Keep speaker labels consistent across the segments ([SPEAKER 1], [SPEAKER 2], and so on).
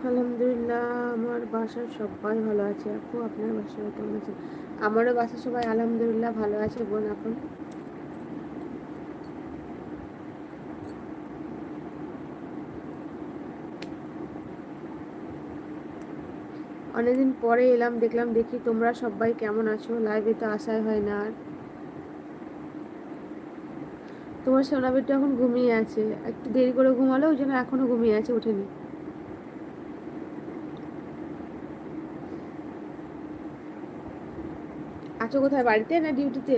[SPEAKER 1] আলহামদুলিল্লাহ, আমার বাসার সবাই ভালো আছে। আপু, আপনার বাসায় কেমন আছে? আমারও বাসার সবাই আলহামদুলিল্লাহ ভালো আছে বোন। এখন অনেকদিন পরে এলাম, দেখলাম দেখি তোমরা সবাই কেমন আছো। লাইভে তো আসাই হয় না আর। তোমার সোনা বেটু এখন ঘুমিয়ে আছে, একটু দেরি করে ঘুমালো, ওই জন্য এখনো ঘুমিয়ে আছে, ওঠেনি। আছো কোথায়, বাড়িতে না ডিউটিতে?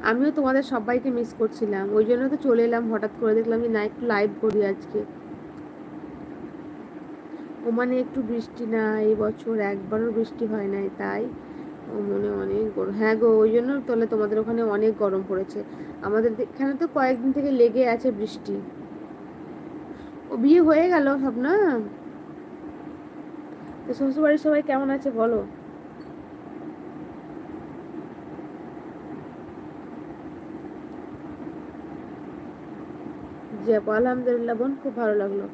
[SPEAKER 1] আমিও তোমাদের সবাইকে মিস করছিলাম, ওই জন্য তো চলে এলাম হঠাৎ করে, দেখলাম যে না একটু লাইভ করি আজকে। ওমানে একটু বৃষ্টি না, এই বছর একবারও বৃষ্টি হয় নাই, তাই ও মনে অনেক গরম। হ্যাঁ গো, ওই জন্য তাহলে তোমাদের ওখানে অনেক গরম পড়েছে। আমাদের এখানে তো কয়েকদিন থেকে লেগে আছে বৃষ্টি। ও বিয়ে হয়ে গেল সব না? তো শ্বশুর বাড়ির সবাই কেমন আছে বলো? জি আপু, আলহামদুলিল্লাহ বোন, খুব ভালো লাগলো।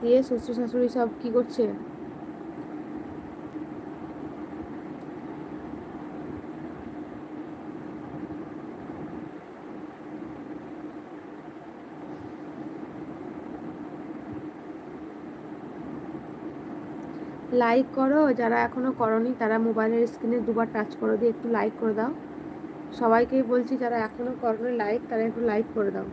[SPEAKER 1] দিয়ে শ্বশুর শাশুড়ি সব কি করছে? লাইক করো, যারা এখনো করনি তারা মোবাইলের স্ক্রিনে দুবার টাচ করো, দিয়ে একটু লাইক করে দাও। সবাইকেই বলছি, যারা এখনো করনি লাইক, তারা একটু লাইক করে দাও।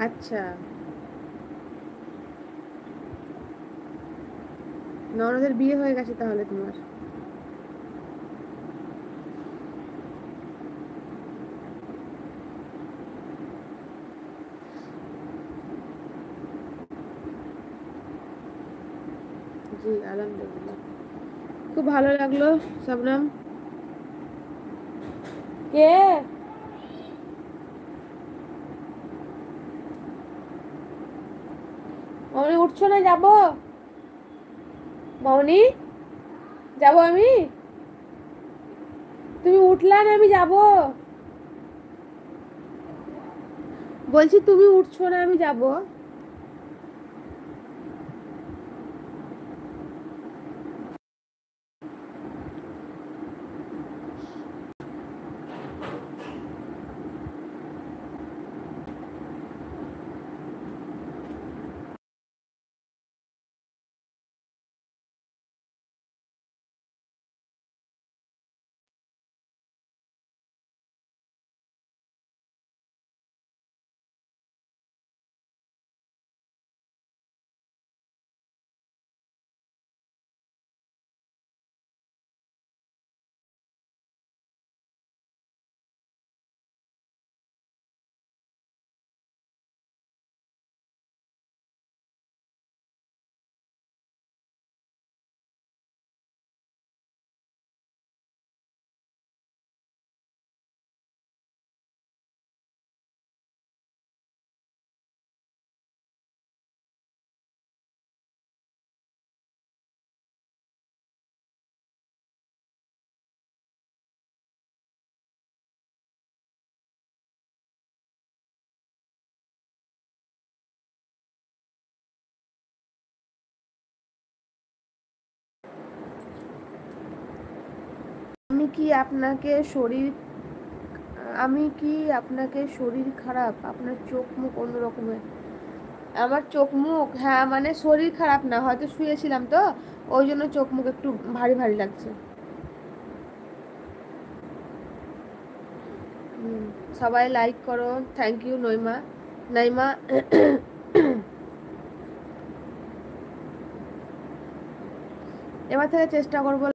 [SPEAKER 1] আচ্ছা, ননদের বিয়ে হয়ে গেছে তাহলে তোমার? জি আলহামদুলিল্লাহ, খুব ভালো লাগলো। শবনম, কে? মামনি উঠছো না? যাবো মামনি, যাবো আমি। তুমি উঠলা না, আমি যাবো বলছি। তুমি উঠছো না, আমি যাবো। আমি কি আপনাকে শরীর আমি কি আপনাকে শরীর খারাপ? আপনার চোখ মুখ অন্যরকমের। আমার চোখ মুখ, হ্যাঁ মানে শরীর খারাপ না, হয়তো শুয়েছিলাম তো, ওই জন্য চোখ মুখ একটু ভারী ভারী লাগছে। সবাই লাইক করো। Thank you Naima, Naima. এবার থেকে চেষ্টা করবো